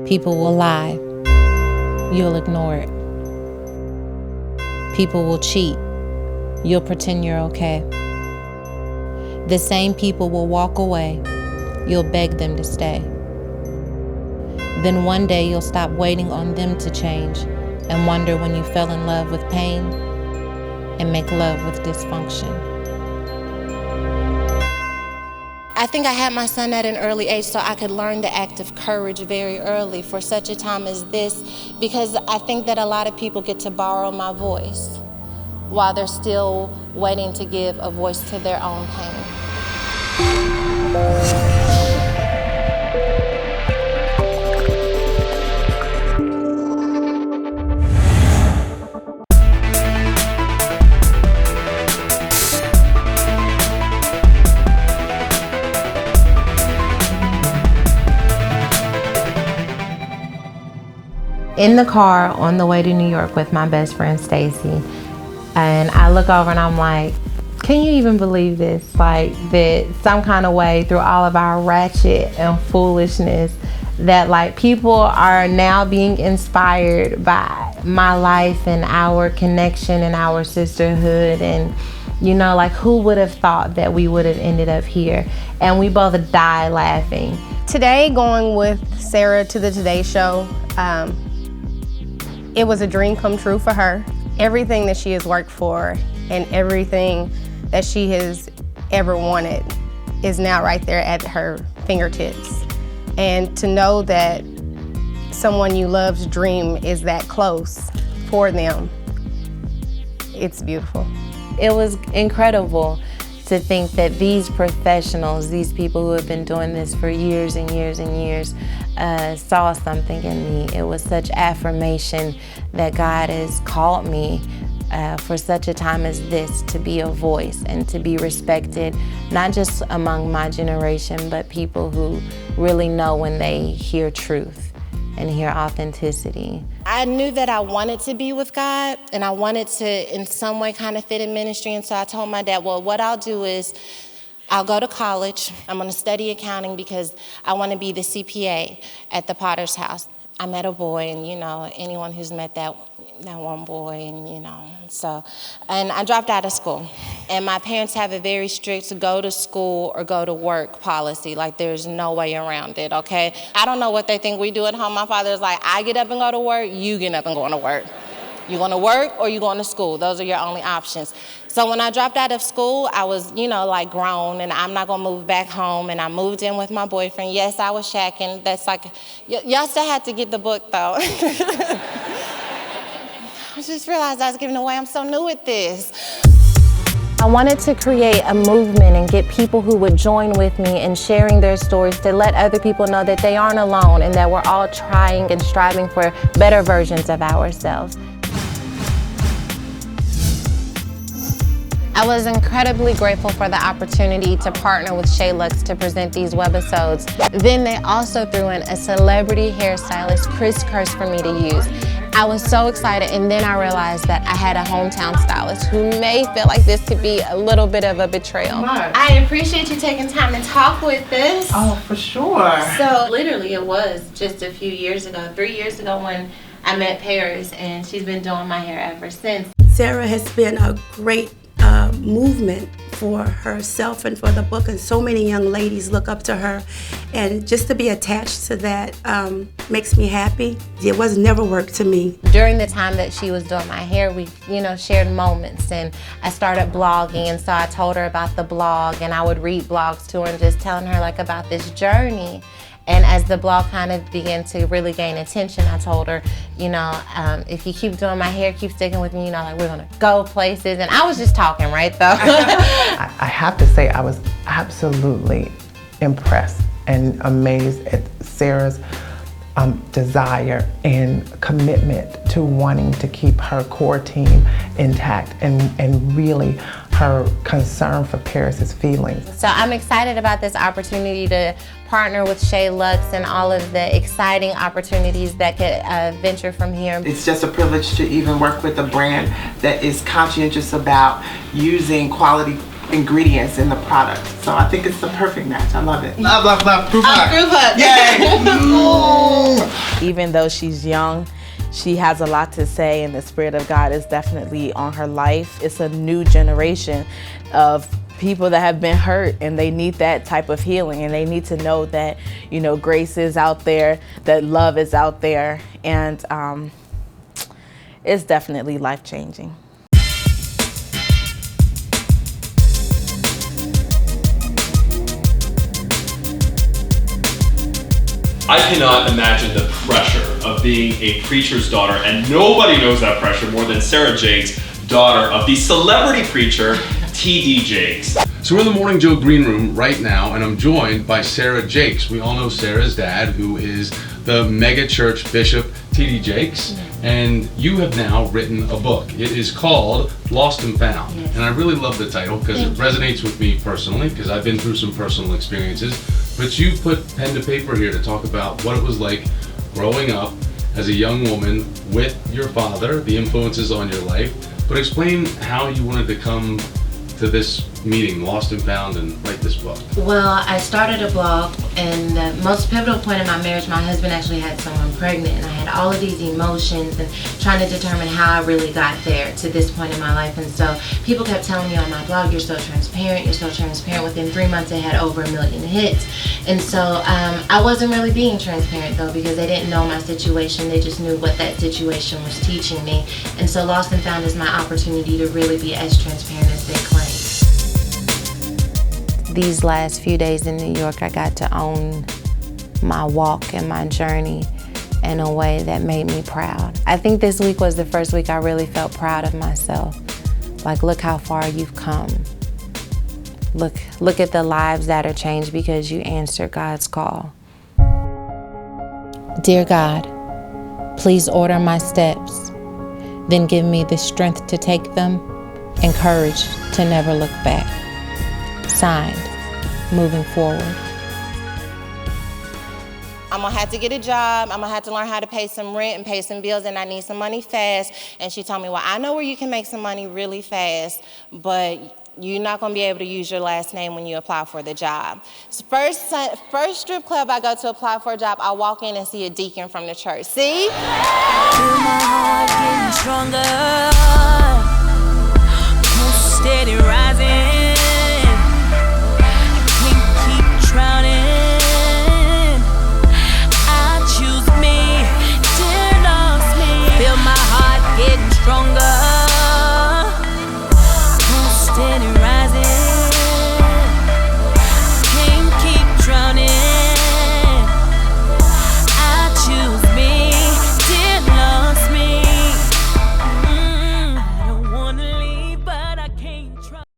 People will lie. You'll ignore it. People will cheat. You'll pretend you're okay. The same people will walk away. You'll beg them to stay. Then one day you'll stop waiting on them to change and wonder when you fell in love with pain and make love with dysfunction. I think I had my son at an early age so I could learn the act of courage very early for such a time as this, because I think that a lot of people get to borrow my voice while they're still waiting to give a voice to their own pain. In the car on the way to New York with my best friend Stacy, and I look over and I'm like, can you even believe this? Like, that some kind of way through all of our ratchet and foolishness, that like people are now being inspired by my life and our connection and our sisterhood. And you know, like, who would have thought that we would have ended up here? And we both died laughing. Today, going with Sarah to the Today Show, it was a dream come true for her. Everything that she has worked for and everything that she has ever wanted is now right there at her fingertips. And to know that someone you love's dream is that close for them, it's beautiful. It was incredible to think that these professionals, these people who have been doing this for years and years and years, saw something in me. It was such affirmation that God has called me for such a time as this to be a voice and to be respected, not just among my generation, but people who really know when they hear truth and hear authenticity. I knew that I wanted to be with God and I wanted to in some way kind of fit in ministry, and so I told my dad, well, what I'll do is I'll go to college. I'm gonna study accounting because I wanna be the CPA at the Potter's house. I met a boy, and you know, anyone who's met that one boy, and you know, so, and I dropped out of school. And my parents have a very strict go to school or go to work policy. Like, there's no way around it, okay? I don't know what they think we do at home. My father's like, I get up and go to work, you get up and go to work. You going to work or you going to school? Those are your only options. So when I dropped out of school, I was, you know, like grown, and I'm not gonna move back home, and I moved in with my boyfriend. Yes, I was shacking. That's like, y'all still had to get the book though. I just realized I was giving away. I'm so new at this. I wanted to create a movement and get people who would join with me in sharing their stories to let other people know that they aren't alone and that we're all trying and striving for better versions of ourselves. I was incredibly grateful for the opportunity to partner with SHON to present these webisodes. Then they also threw in a celebrity hairstylist, Chris Curse, for me to use. I was so excited, and then I realized that I had a hometown stylist who may feel like this could be a little bit of a betrayal. I appreciate you taking time to talk with us. Oh, for sure. So literally it was just a few years ago, 3 years ago, when I met Paris, and she's been doing my hair ever since. Sarah has been a great movement for herself and for the book, and so many young ladies look up to her, and just to be attached to that makes me happy. It was never work to me. During the time that she was doing my hair, we, you know, shared moments, and I started blogging, and so I told her about the blog, and I would read blogs to her and just telling her like about this journey. And as the blog kind of began to really gain attention, I told her, you know, if you keep doing my hair, keep sticking with me, you know, like, we're gonna go places. And I was just talking, right, though? I have to say I was absolutely impressed and amazed at Sarah's desire and commitment to wanting to keep her core team intact, and really her concern for Paris's feelings. So I'm excited about this opportunity to partner with SHON and all of the exciting opportunities that could venture from here. It's just a privilege to even work with a brand that is conscientious about using quality ingredients in the product. So I think it's the perfect match. I love it. Love, love, love. Group hug. Group hug. Yay! Even though she's young, she has a lot to say, and the Spirit of God is definitely on her life. It's a new generation of people that have been hurt, and they need that type of healing, and they need to know that, you know, grace is out there, that love is out there, and it's definitely life-changing. I cannot imagine the pressure of being a preacher's daughter, and nobody knows that pressure more than Sarah Jakes, daughter of the celebrity preacher, T.D. Jakes. So we're in the Morning Joe Green Room right now, and I'm joined by Sarah Jakes. We all know Sarah's dad, who is the mega church bishop, T.D. Jakes, and you have now written a book. It is called Lost and Found, and I really love the title because it resonates with me personally, because I've been through some personal experiences, but you put pen to paper here to talk about what it was like growing up as a young woman with your father, the influences on your life, but explain how you wanted to come to this meeting, Lost and Found, and write this book. Well, I started a blog, and the most pivotal point in my marriage, my husband actually had someone pregnant, and I had all of these emotions and trying to determine how I really got there to this point in my life. And so people kept telling me on my blog, you're so transparent, you're so transparent. Within 3 months, it had over 1 million hits. And so I wasn't really being transparent, though, because they didn't know my situation. They just knew what that situation was teaching me. And so Lost and Found is my opportunity to really be as transparent as they claim. These last few days in New York, I got to own my walk and my journey in a way that made me proud. I think this week was the first week I really felt proud of myself. Like, look how far you've come. Look at the lives that are changed because you answered God's call. Dear God, please order my steps, then give me the strength to take them and courage to never look back. Signed, Moving Forward. I'm gonna have to get a job. I'm gonna have to learn how to pay some rent and pay some bills, and I need some money fast. And she told me, well, I know where you can make some money really fast, but you're not gonna be able to use your last name when you apply for the job. So first strip club I go to apply for a job, I walk in and see a deacon from the church. See? Feel my heart getting stronger.